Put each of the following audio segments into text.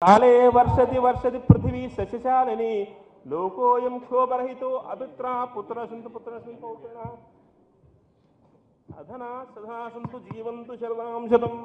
काले वर्षति वर्षति पृथ्वी सस्यशालिनी लोकोऽयं क्षोभरहितो अपित्रा पुत्र सन्तु पौत्रिणः अधना सदा सन्तु जीवन्तु शरदां शतम्।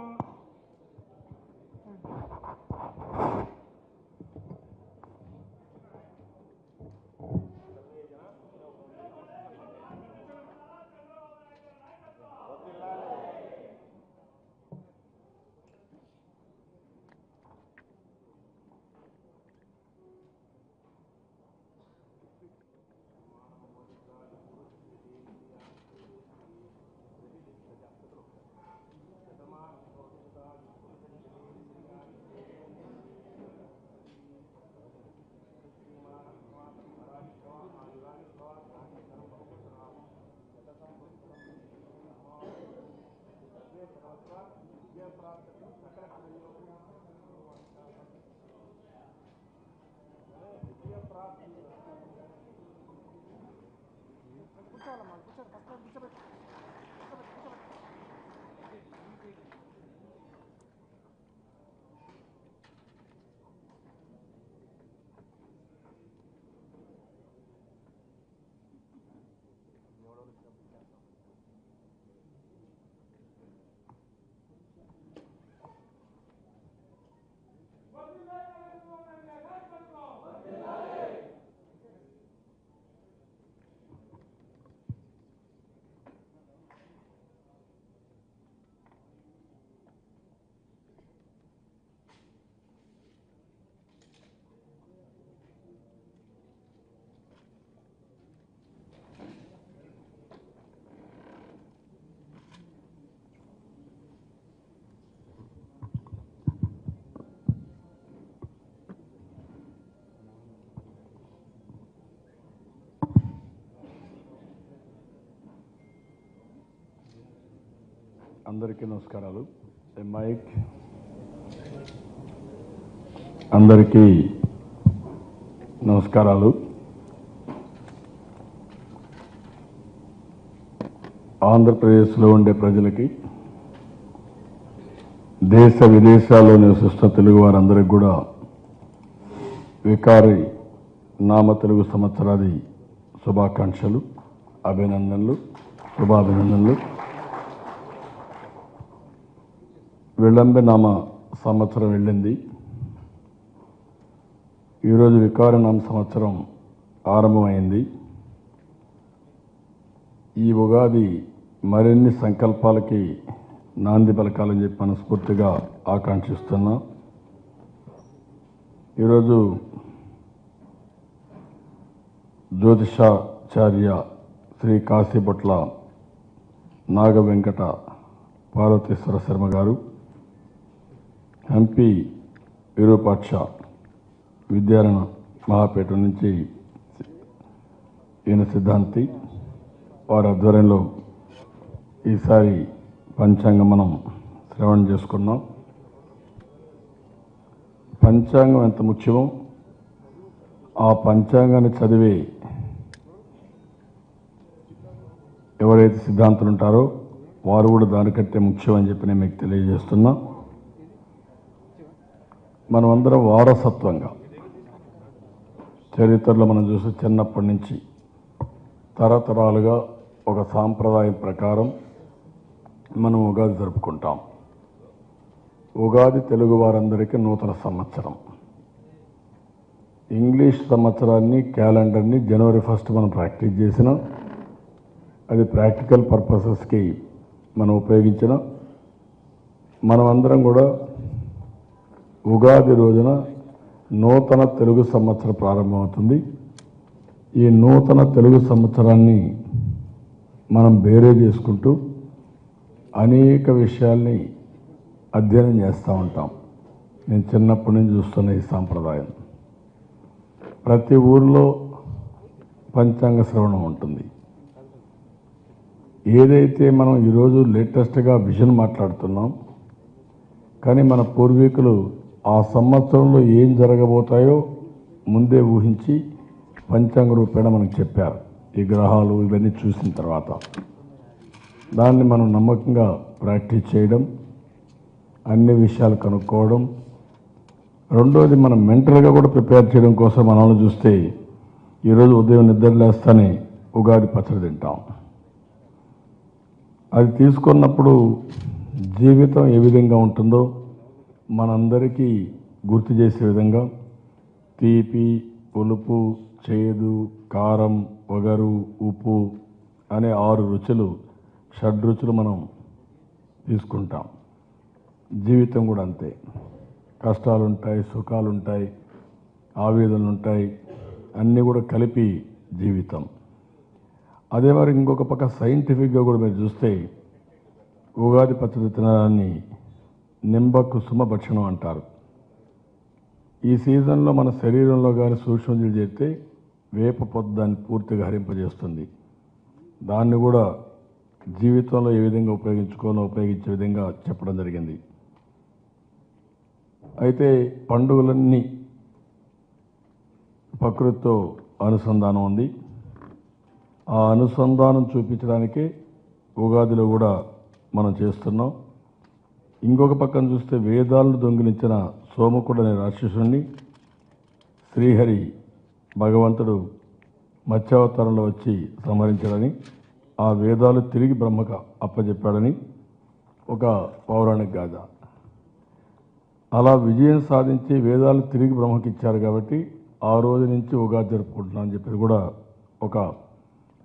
అందరికీ నమస్కారాలు. మైక్ అందరికీ నమస్కారాలు. ఆంధ్రప్రదేశ్లో ఉండే ప్రజలకి, దేశ విదేశాల్లో నివసిస్తున్న తెలుగు వారందరికీ కూడా వికారి నామ తెలుగు సంవత్సరాది శుభాకాంక్షలు, అభినందనలు, శుభాభినందనలు. విళంబ నామ సంవత్సరం వెళ్ళింది. ఈరోజు వికారనామ సంవత్సరం ఆరంభమైంది. ఈ ఉగాది మరిన్ని సంకల్పాలకి నాంది పలకాలని చెప్పి మనస్ఫూర్తిగా ఆకాంక్షిస్తున్నా. ఈరోజు జ్యోతిషాచార్య శ్రీ కాశీపట్ల నాగ వెంకట పార్వతీశ్వర శర్మ గారు, ఎంపీ విరూపాక్ష విద్యారణ మహాపేట నుంచి ఈయన సిద్ధాంతి, వారి ఆధ్వర్యంలో ఈసారి పంచాంగం మనం శ్రవణం చేసుకున్నాం. పంచాంగం ఎంత ముఖ్యమో ఆ పంచాంగాన్ని చదివే ఎవరైతే సిద్ధాంతులు ఉంటారో వారు కూడా దానికంటే ముఖ్యం అని చెప్పి నేను మీకు తెలియజేస్తున్నా. మనమందరం వారసత్వంగా చరిత్రలో మనం చూసి చిన్నప్పటి నుంచి తరతరాలుగా ఒక సాంప్రదాయం ప్రకారం మనం ఉగాది జరుపుకుంటాం. ఉగాది తెలుగు వారందరికీ నూతన సంవత్సరం. ఇంగ్లీష్ సంవత్సరాన్ని, క్యాలెండర్ని జనవరి 1 మనం ప్రాక్టీస్ చేసిన, అది ప్రాక్టికల్ పర్పసెస్కి మనం ఉపయోగించిన, మనమందరం కూడా ఉగాది రోజున నూతన తెలుగు సంవత్సరం ప్రారంభమవుతుంది. ఈ నూతన తెలుగు సంవత్సరాన్ని మనం బేరే చేసుకుంటూ అనేక విషయాల్ని అధ్యయనం చేస్తూ ఉంటాం. నేను చిన్నప్పటి నుంచి చూస్తున్న ఈ సాంప్రదాయం ప్రతి ఊర్లో పంచాంగ శ్రవణం ఉంటుంది. ఏదైతే మనం ఈరోజు లేటెస్ట్గా విజన్ మాట్లాడుతున్నాం, కానీ మన పూర్వీకులు ఆ సంవత్సరంలో ఏం జరగబోతాయో ముందే ఊహించి పంచాంగ రూపేణ మనకు చెప్పారు. ఈ గ్రహాలు ఇవన్నీ చూసిన తర్వాత దాన్ని మనం నమ్మకంగా ప్రాక్టీస్ చేయడం, అన్ని విషయాలు కనుక్కోవడం, రెండోది మనం మెంటల్గా కూడా ప్రిపేర్ చేయడం కోసం మనం చూస్తే ఈరోజు ఉదయం నిద్రలేస్తానే ఉగాది పచ్చడి తింటాం. అది తీసుకున్నప్పుడు జీవితం ఏ విధంగా ఉంటుందో మనందరికీ గుర్తు చేసే విధంగా తీపి, పులుపు, చేదు, కారం, వగరు, ఉప్పు అనే 6 రుచులు, షడ్రుచులు మనం తీసుకుంటాం. జీవితం కూడా అంతే. కష్టాలు ఉంటాయి, సుఖాలు ఉంటాయి, ఆవేదనలు ఉంటాయి, అన్నీ కూడా కలిపి జీవితం. అదే మరి ఇంకొక పక్క సైంటిఫిక్గా కూడా మీరు చూస్తే ఉగాది పచ్చడి తినడాన్ని నింబ కుసుమ భక్షణం అంటారు. ఈ సీజన్లో మన శరీరంలో కానీ సూక్ష్మజీవులు చేస్తే వేప పొద్దు దాన్ని పూర్తిగా హరింపజేస్తుంది. దాన్ని కూడా జీవితంలో ఏ విధంగా ఉపయోగించుకోవాలో ఉపయోగించే విధంగా చెప్పడం జరిగింది. అయితే పండుగలన్నీ ప్రకృతితో అనుసంధానం ఉంది. ఆ అనుసంధానం చూపించడానికే ఉగాదిలో కూడా మనం చేస్తున్నాం. ఇంకొక పక్కన చూస్తే వేదాలను దొంగిలించిన సోమకుడు అనే రాక్షసుని శ్రీహరి భగవంతుడు మత్స్యావతారంలో వచ్చి సంహరించాడని, ఆ వేదాలు తిరిగి బ్రహ్మకు అప్పచెప్పాడని ఒక పౌరాణిక గాథ. అలా విజయం సాధించి వేదాలు తిరిగి బ్రహ్మకి ఇచ్చారు కాబట్టి ఆ రోజు నుంచి ఉగాది జరుపుకుంటున్నాం అని చెప్పేది కూడా ఒక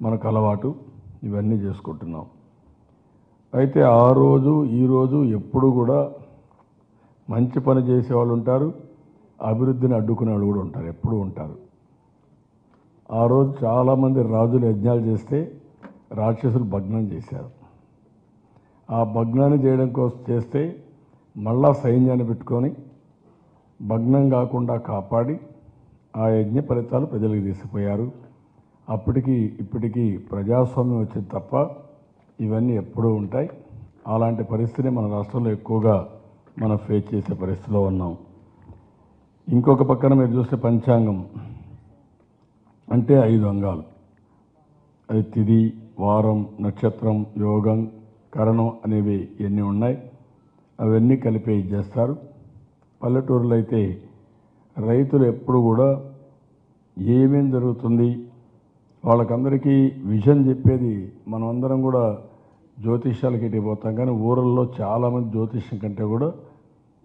మనకు అలవాటు. ఇవన్నీ చేసుకుంటున్నాం. అయితే ఆ రోజు ఈరోజు ఎప్పుడు కూడా మంచి పని చేసేవాళ్ళు ఉంటారు, అభివృద్ధిని అడ్డుకునే వాళ్ళు కూడా ఉంటారు, ఎప్పుడూ ఉంటారు. ఆ రోజు చాలామంది రాజులు యజ్ఞాలు చేస్తే రాక్షసులు భగ్నం చేశారు. ఆ భగ్నాన్ని చేయడం కోసం చేస్తే మళ్ళా సైన్యాన్ని పెట్టుకొని భగ్నం కాకుండా కాపాడి ఆ యజ్ఞ ఫలితాలు ప్రజలకు తీసుకుపోయారు. అప్పటికి ఇప్పటికీ ప్రజాస్వామ్యం వచ్చింది తప్ప ఇవన్నీ ఎప్పుడూ ఉంటాయి. అలాంటి పరిస్థితిని మన రాష్ట్రంలో ఎక్కువగా మనం ఫేస్ చేసే పరిస్థితిలో ఉన్నాం. ఇంకొక పక్కన మీరు చూస్తే పంచాంగం అంటే 5 అంగాలు. అది తిథి, వారం, నక్షత్రం, యోగం, కరణం అనేవి ఎన్ని ఉన్నాయి, అవన్నీ కలిపి చేస్తారు. పల్లెటూరులో అయితే రైతులు ఎప్పుడు కూడా ఏమేం జరుగుతుంది వాళ్ళకందరికీ విజన్ చెప్పేది. మనం అందరం కూడా జ్యోతిష్యాలకి ఇటు పోతాం, కానీ ఊరల్లో చాలామంది జ్యోతిష్యం కంటే కూడా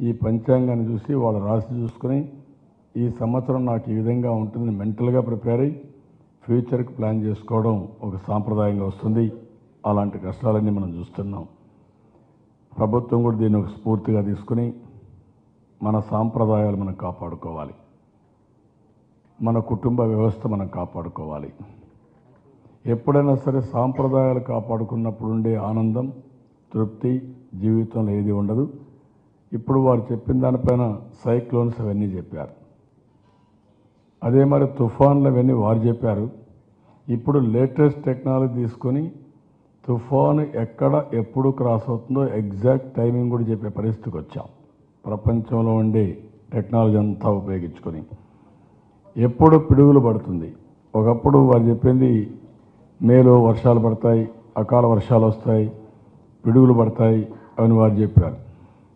ఈ పంచాంగాన్ని చూసి వాళ్ళ రాశి చూసుకొని ఈ సంవత్సరం నాకు ఈ విధంగా ఉంటుందని మెంటల్గా ప్రిపేర్ అయ్యి ఫ్యూచర్కి ప్లాన్ చేసుకోవడం ఒక సాంప్రదాయంగా వస్తుంది. అలాంటి కష్టాలన్నీ మనం చూస్తున్నాం. ప్రభుత్వం కూడా దీన్ని ఒక స్ఫూర్తిగా తీసుకుని మన సాంప్రదాయాలు మనం కాపాడుకోవాలి, మన కుటుంబ వ్యవస్థ మనం కాపాడుకోవాలి. ఎప్పుడైనా సరే సాంప్రదాయాలు కాపాడుకున్నప్పుడు ఉండే ఆనందం, తృప్తి జీవితంలో ఏది ఉండదు. ఇప్పుడు వారు చెప్పిన దానిపైన సైక్లోన్స్ అవన్నీ చెప్పారు. అదే మరి తుఫాన్లు అవన్నీ వారు చెప్పారు. ఇప్పుడు లేటెస్ట్ టెక్నాలజీ తీసుకొని తుఫాను ఎక్కడ ఎప్పుడు క్రాస్ అవుతుందో ఎగ్జాక్ట్ టైమింగ్ కూడా చెప్పే పరిస్థితికి వచ్చాం. ప్రపంచంలో ఉండే టెక్నాలజీ అంతా ఉపయోగించుకొని ఎప్పుడు పిడుగులు పడుతుంది. ఒకప్పుడు వారు చెప్పింది మేలో వర్షాలు పడతాయి, అకాల వర్షాలు వస్తాయి, పిడుగులు పడతాయి అని వారు చెప్పారు.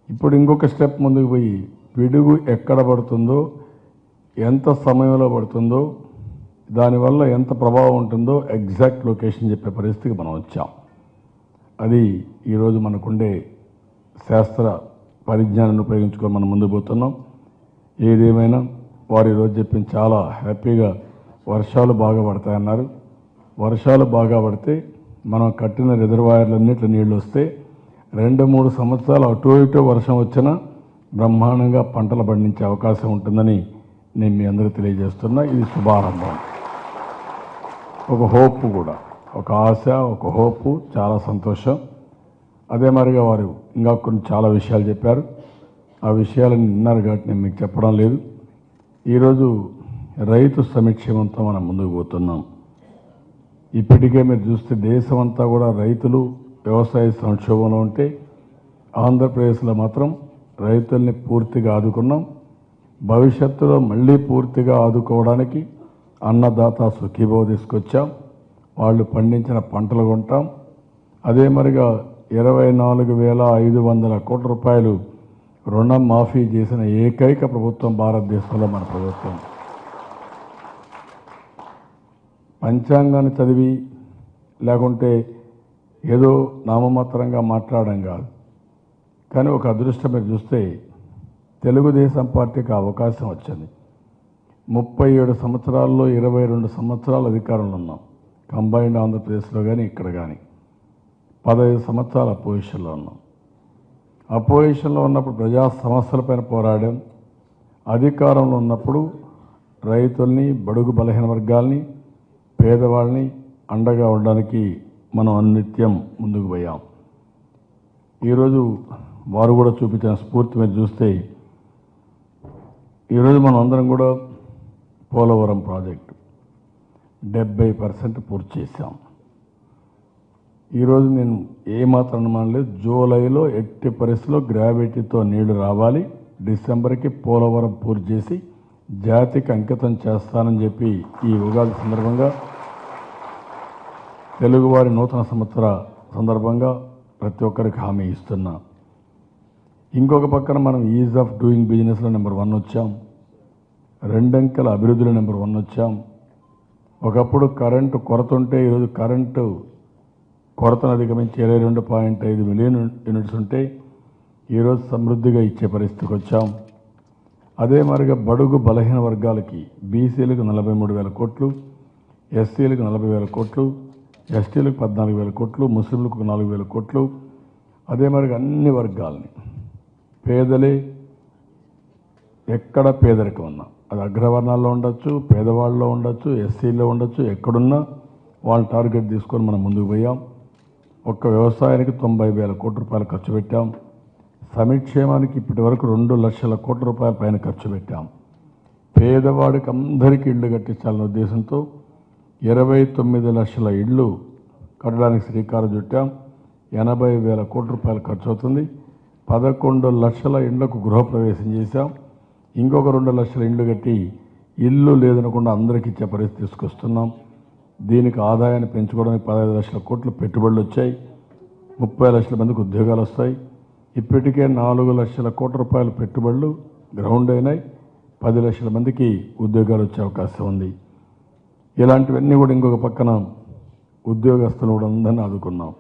ఇప్పుడు ఇంకొక స్టెప్ ముందుకు పోయి పిడుగు ఎక్కడ పడుతుందో, ఎంత సమయంలో పడుతుందో, దానివల్ల ఎంత ప్రభావం ఉంటుందో ఎగ్జాక్ట్ లొకేషన్ చెప్పే పరిస్థితికి మనం వచ్చాం. అది ఈరోజు మనకుండే శాస్త్ర పరిజ్ఞానాన్ని ఉపయోగించుకొని మనం ముందుకు పోతున్నాం. ఏదేమైనా వారు ఈరోజు చెప్పింది చాలా హ్యాపీగా. వర్షాలు బాగా పడతాయన్నారు. వర్షాలు బాగా పడితే మనం కట్టిన రిజర్వాయర్లన్నింటిలో నీళ్ళు వస్తే 2-3 సంవత్సరాలు అటు ఇటు వర్షం వచ్చినా బ్రహ్మాండంగా పంటలు పండించే అవకాశం ఉంటుందని నేను మీ అందరూ తెలియజేస్తున్నా. ఇది శుభారంభం, ఒక హోప్ కూడా, ఒక ఆశ, ఒక హోపు, చాలా సంతోషం. అదే మరిగా వారు ఇంకా కొన్ని చాలా విషయాలు చెప్పారు. ఆ విషయాలను విన్నారు కాబట్టి నేను మీకు చెప్పడం లేదు. ఈరోజు రైతు సంక్షేమంతో మనం ముందుకు పోతున్నాం. ఇప్పటికే మీరు చూస్తే దేశమంతా కూడా రైతులు వ్యవసాయ సంక్షోభంలో ఉంటే ఆంధ్రప్రదేశ్లో మాత్రం రైతుల్ని పూర్తిగా ఆదుకున్నాం. భవిష్యత్తులో మళ్ళీ పూర్తిగా ఆదుకోవడానికి అన్నదాత సుఖీభావ తీసుకొచ్చాం. వాళ్ళు పండించిన పంటలు కొంటాం. అదే మరిగా 24,500 కోట్ల రూపాయలు రుణం మాఫీ చేసిన ఏకైక ప్రభుత్వం భారతదేశంలో మన ప్రభుత్వం. పంచాంగాన్ని చదివి లేకుంటే ఏదో నామమాత్రంగా మాట్లాడడం కాదు. కానీ ఒక అదృష్టం మీరు చూస్తే తెలుగుదేశం పార్టీకి అవకాశం వచ్చింది. 37 సంవత్సరాల్లో 22 సంవత్సరాలు అధికారంలో ఉన్నాం. కంబైన్డ్ ఆంధ్రప్రదేశ్లో కానీ ఇక్కడ కానీ 15 సంవత్సరాలు అపోజిషన్లో ఉన్నాం. అపోజిషన్లో ఉన్నప్పుడు ప్రజా సమస్యలపైన పోరాడాం. అధికారంలో ఉన్నప్పుడు రైతుల్ని, బడుగు బలహీన వర్గాల్ని, పేదవాళ్ళని అండగా ఉండడానికి మనం అనిత్యం ముందుకు పోయాం. ఈరోజు వారు కూడా చూపించిన స్ఫూర్తి మీరు చూస్తే ఈరోజు మనం అందరం కూడా పోలవరం ప్రాజెక్టు 70% పూర్తి చేశాం. ఈరోజు నేను ఏమాత్రం అనుమానం లేదు, జూలైలో ఎట్టి పరిస్థితుల్లో గ్రావిటీతో నీళ్లు రావాలి, డిసెంబర్కి పోలవరం పూర్తి చేసి జాతికి అంకితం చేస్తానని చెప్పి ఈ ఉగాది సందర్భంగా తెలుగువారి నూతన సంవత్సర సందర్భంగా ప్రతి ఒక్కరికి హామీ ఇస్తున్నా. ఇంకొక పక్కన మనం ఈజ్ ఆఫ్ డూయింగ్ బిజినెస్లో నెంబర్ 1 వచ్చాం. 2 అంకెల అభివృద్ధిలో నెంబర్ 1 వచ్చాం. ఒకప్పుడు కరెంటు కొరత ఉంటే ఈరోజు కరెంటు కొరతను అధిగమించి 22.5 మిలియన్ యూనిట్స్ ఉంటే ఈరోజు సమృద్ధిగా ఇచ్చే పరిస్థితికి వచ్చాం. అదే మరిగా బడుగు బలహీన వర్గాలకి బీసీలకు 43,000 కోట్లు, ఎస్సీలకు 40,000 కోట్లు, ఎస్టీలకు 14,000 కోట్లు, ముస్లింలకు 4,000 కోట్లు. అదే మరిగా అన్ని వర్గాలని పేదలే ఎక్కడ పేదరికం ఉన్నా, అది అగ్రవర్ణాల్లో ఉండొచ్చు, పేదవాళ్ళలో ఉండొచ్చు, ఎస్సీలో ఉండొచ్చు, ఎక్కడున్నా వాళ్ళని టార్గెట్ తీసుకొని మనం ముందుకు పోయాం. ఒక్క వ్యవసాయానికి 90,000 కోట్ల రూపాయలు ఖర్చు పెట్టాం. సంక్షేమానికి ఇప్పటి వరకు 2 లక్షల కోట్ల రూపాయల పైన ఖర్చు పెట్టాం. పేదవాడికి అందరికీ ఇళ్ళు కట్టించాలనే ఉద్దేశంతో 29 లక్షల ఇళ్ళు కట్టడానికి శ్రీకారం చుట్టాం. 80,000 కోట్ల రూపాయలు ఖర్చు అవుతుంది. 11 లక్షల ఇళ్లకు గృహప్రవేశం చేశాం. ఇంకొక 2 లక్షల ఇళ్ళు కట్టి ఇల్లు లేదనకుండా అందరికీ ఇచ్చే పరిస్థితి తీసుకొస్తున్నాం. దీనికి ఆదాయాన్ని పెంచుకోవడానికి 15 లక్షల కోట్ల పెట్టుబడులు వచ్చాయి. 30 లక్షల మందికి ఉద్యోగాలు వస్తాయి. ఇప్పటికే 4 లక్షల కోట్ల రూపాయల పెట్టుబడులు గ్రౌండ్ అయినాయి. 10 లక్షల మందికి ఉద్యోగాలు వచ్చే అవకాశం ఉంది. ఇలాంటివన్నీ కూడా ఇంకొక పక్కన ఉద్యోగస్తులు కూడా అందరినీ ఆదుకున్నాం.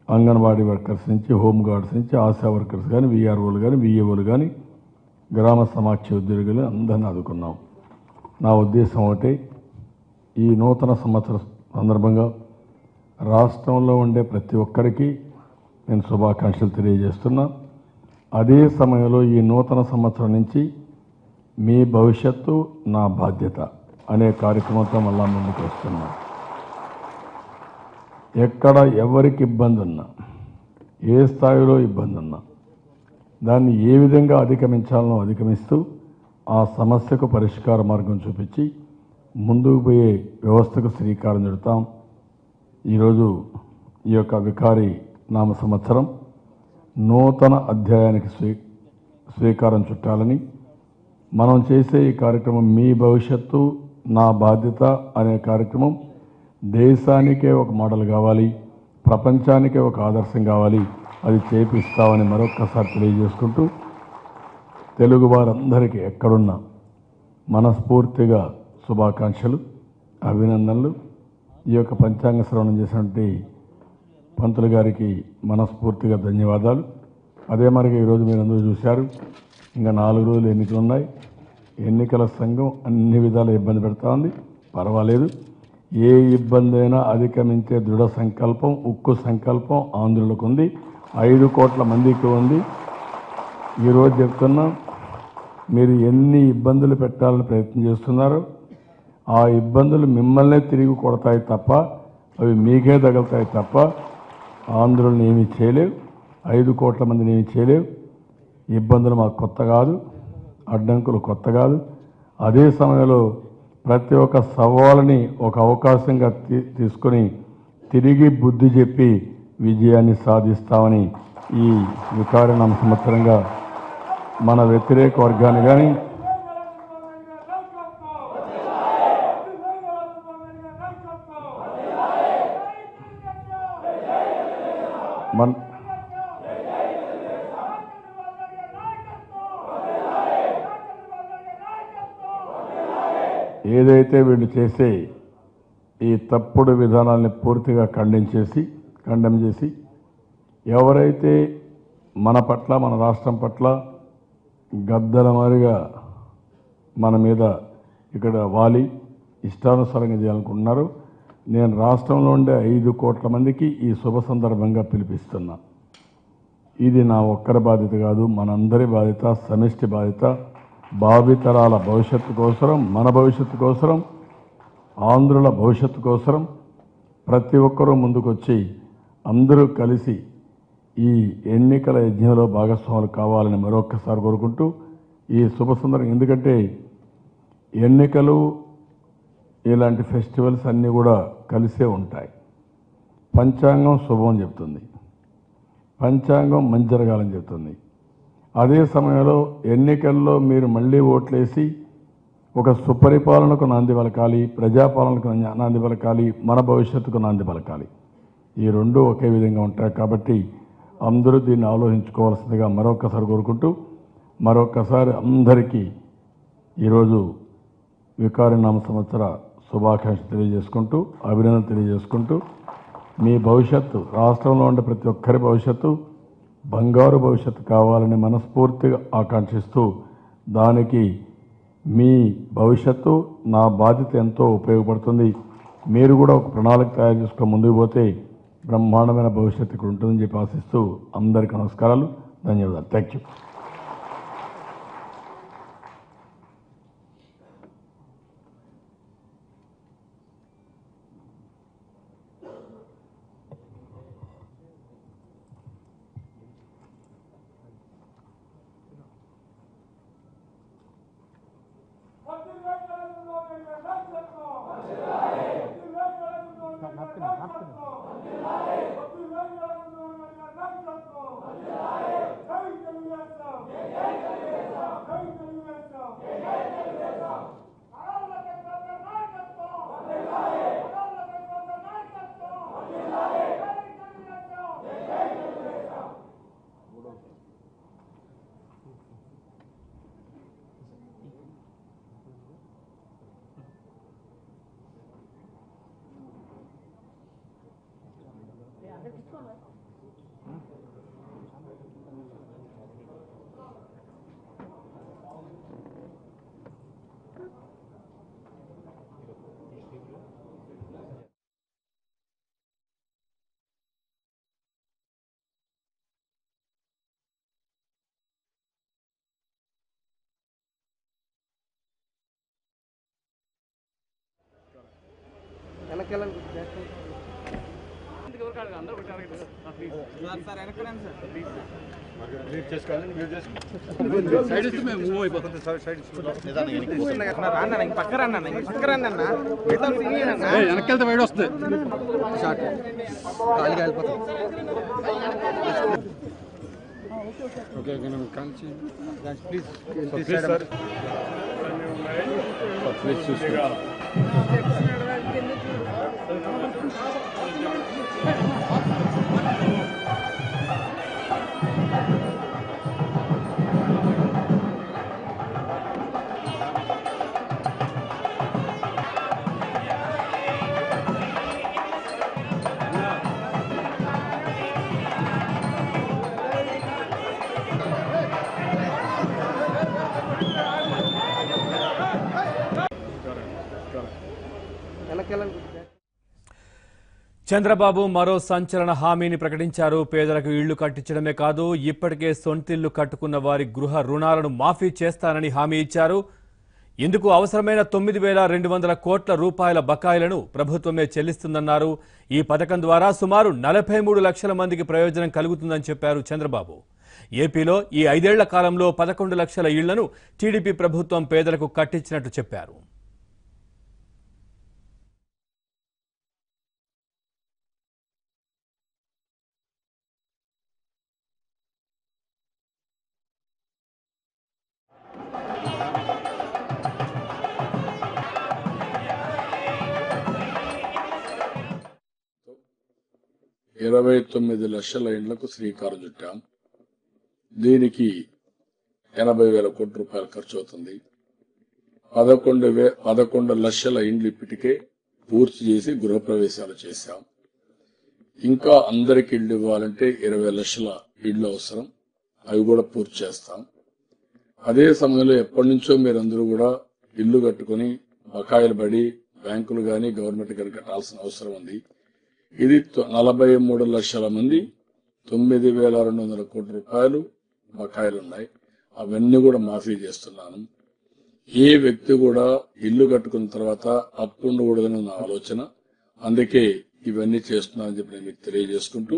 అంగన్వాడీ వర్కర్స్ నుంచి, హోమ్ గార్డ్స్ నుంచి, ఆశా వర్కర్స్ కానీ, వీఆర్ఓలు కానీ, వీఏఓలు కానీ, గ్రామ సమాఖ్య ఉద్యోగులు అందరినీ ఆదుకున్నాం. నా ఉద్దేశం ఒకటి, ఈ నూతన సంవత్సర సందర్భంగా రాష్ట్రంలో ఉండే ప్రతి ఒక్కరికి నేను శుభాకాంక్షలు తెలియజేస్తున్నా. అదే సమయంలో ఈ నూతన సంవత్సరం నుంచి మీ భవిష్యత్తు నా బాధ్యత అనే కార్యక్రమంతో మళ్ళా ముందుకు వస్తున్నా. ఎక్కడ ఎవరికి ఇబ్బంది ఉన్నా, ఏ స్థాయిలో ఇబ్బంది ఉన్నా దాన్ని ఏ విధంగా అధిగమించాలనో అధిగమిస్తూ ఆ సమస్యకు పరిష్కార మార్గం చూపించి ముందుకు పోయే వ్యవస్థకు శ్రీకారం చుడతాం. ఈరోజు ఈ యొక్క వికారి నామ సంవత్సరం నూతన అధ్యాయానికి శ్రీకారం చుట్టాలని మనం చేసే ఈ కార్యక్రమం మీ భవిష్యత్తు నా బాధ్యత అనే కార్యక్రమం దేశానికే ఒక మోడల్ కావాలి, ప్రపంచానికే ఒక ఆదర్శం కావాలి. అది చేపిస్తామని మరొక్కసారి తెలియజేసుకుంటూ తెలుగు వారందరికీ ఎక్కడున్నా మనస్ఫూర్తిగా శుభాకాంక్షలు, అభినందనలు. ఈ యొక్క పంచాంగ శ్రవణం చేసినటువంటి పంతులు గారికి మనస్ఫూర్తిగా ధన్యవాదాలు. అదే మరిగా ఈరోజు మీరందరూ చూశారు, ఇంకా 4 రోజులు ఎన్నికలు ఉన్నాయి. ఎన్నికల సంఘం అన్ని విధాలు ఇబ్బంది పెడతా ఉంది. పర్వాలేదు, ఏ ఇబ్బంది అయినా అధిగమించే దృఢ సంకల్పం, ఉక్కు సంకల్పం ఆంధ్రులకు ఉంది. 5 కోట్ల మందికి ఉంది. ఈరోజు చెప్తున్నా, మీరు ఎన్ని ఇబ్బందులు పెట్టాలని ప్రయత్నం చేస్తున్నారో ఆ ఇబ్బందులు మిమ్మల్నే తిరిగి కొడతాయి తప్ప, అవి మీకే తగులుతాయి తప్ప ఆంధ్రులను ఏమీ చేయలేవు. 5 కోట్ల మందిని ఏమీ చేయలేవు. ఇబ్బందులు మాకు కొత్త కాదు, అడ్డంకులు కొత్త కాదు. అదే సమయంలో ప్రతి ఒక్క సవాలుని ఒక అవకాశంగా తీసుకొని తిరిగి బుద్ధి చెప్పి విజయాన్ని సాధిస్తామని ఈ వికారనామ సంవత్సరంగా మన వ్యతిరేక వర్గాన్ని కానీ ఏదైతే వీళ్ళు చేసే ఈ తప్పుడు విధానాల్ని పూర్తిగా ఖండం చేసి ఎవరైతే మన పట్ల మన రాష్ట్రం పట్ల గద్దల మారిగా మన మీద ఇక్కడ వాలి ఇష్టానుసారంగా చేయాలనుకుంటున్నారు. నేను రాష్ట్రంలో ఉండే 5 కోట్ల మందికి ఈ శుభ సందర్భంగా పిలిపిస్తున్నా. ఇది నా ఒక్కరి బాధ్యత కాదు, మనందరి బాధ్యత, సమిష్టి బాధ్యత. భావితరాల భవిష్యత్తు కోసరం, మన భవిష్యత్తు కోసరం, ఆంధ్రుల భవిష్యత్తు కోసరం ప్రతి ఒక్కరూ ముందుకొచ్చి అందరూ కలిసి ఈ ఎన్నికల యజ్ఞంలో భాగస్వాములు కావాలని మరొక్కసారి కోరుకుంటూ ఈ శుభ సందర్భం, ఎందుకంటే ఎన్నికలు ఇలాంటి ఫెస్టివల్స్ అన్నీ కూడా కలిసే ఉంటాయి. పంచాంగం శుభం చెప్తుంది, పంచాంగం మంచి జరగాలని చెప్తుంది. అదే సమయంలో ఎన్నికల్లో మీరు మళ్ళీ ఓట్లేసి ఒక సుపరిపాలనకు నాంది పలకాలి, ప్రజాపాలనకు నాంది పలకాలి, మన భవిష్యత్తుకు నాంది పలకాలి. ఈ రెండు ఒకే విధంగా ఉంటాయి. కాబట్టి అందరూ దీన్ని ఆలోచించుకోవాల్సిందిగా మరొకసారి కోరుకుంటూ, మరొకసారి అందరికీ ఈరోజు వికారినామ సంవత్సర శుభాకాంక్షలు తెలియజేసుకుంటూ, అభినందనలు తెలియజేసుకుంటూ, మీ భవిష్యత్తు, రాష్ట్రంలో ఉండే ప్రతి ఒక్కరి భవిష్యత్తు బంగారు భవిష్యత్తు కావాలని మనస్ఫూర్తిగా ఆకాంక్షిస్తూ, దానికి మీ భవిష్యత్తు నా బాధ్యత ఎంతో ఉపయోగపడుతుంది. మీరు కూడా ఒక ప్రణాళిక తయారు చేసుకొని ముందుకు పోతే బ్రహ్మాండమైన భవిష్యత్తు ఇక్కడ ఉంటుందని చెప్పి ఆశిస్తూ అందరికీ నమస్కారాలు, ధన్యవాదాలు. Thank you. వెనకెళ్తే వైడ్ వస్తుంది. చంద్రబాబు మరో సంచలన హామీని ప్రకటించారు. పేదలకు ఇళ్లు కట్టించడమే కాదు, ఇప్పటికే సొంతిళ్లు కట్టుకున్న వారి గృహ రుణాలను మాఫీ చేస్తానని హామీ ఇచ్చారు. ఇందుకు అవసరమైన 9,200 కోట్ల రూపాయల బకాయిలను ప్రభుత్వమే చెల్లిస్తుందన్నారు. ఈ పథకం ద్వారా సుమారు 43 లక్షల మందికి ప్రయోజనం కలుగుతుందని చెప్పారు చంద్రబాబు. ఏపీలో ఈ 5 ఏళ్ల కాలంలో 11 లక్షల ఇళ్లను టీడీపీ ప్రభుత్వం పేదలకు కట్టించినట్టు చెప్పారు. ఇరవై 29 లక్షల ఇండ్లకు శ్రీకారం చుట్టాం. దీనికి 80,000 కోట్ల రూపాయలు ఖర్చు అవుతుంది. 11 లక్షల ఇండ్లు ఇప్పటికే పూర్తి చేసి గృహప్రవేశాలు చేశాం. ఇంకా అందరికి ఇళ్లు ఇవ్వాలంటే 20 లక్షల ఇళ్లు అవసరం. అవి కూడా పూర్తి చేస్తాం. అదే సమయంలో ఎప్పటి నుంచో మీరందరూ కూడా ఇల్లు కట్టుకుని బకాయిలు పడి బ్యాంకులు గాని గవర్నమెంట్ గాని కట్టాల్సిన అవసరం ఉంది. ఇది 43 లక్షల మంది 9,200 కోట్ల రూపాయలు బకాయిలున్నాయి. అవన్నీ కూడా మాఫీ చేస్తున్నాను. ఏ వ్యక్తి కూడా ఇల్లు కట్టుకున్న తర్వాత అప్పు ఉండకూడదని నా ఆలోచన. అందుకే ఇవన్నీ చేస్తున్నానని చెప్పి నేను మీకు తెలియజేసుకుంటూ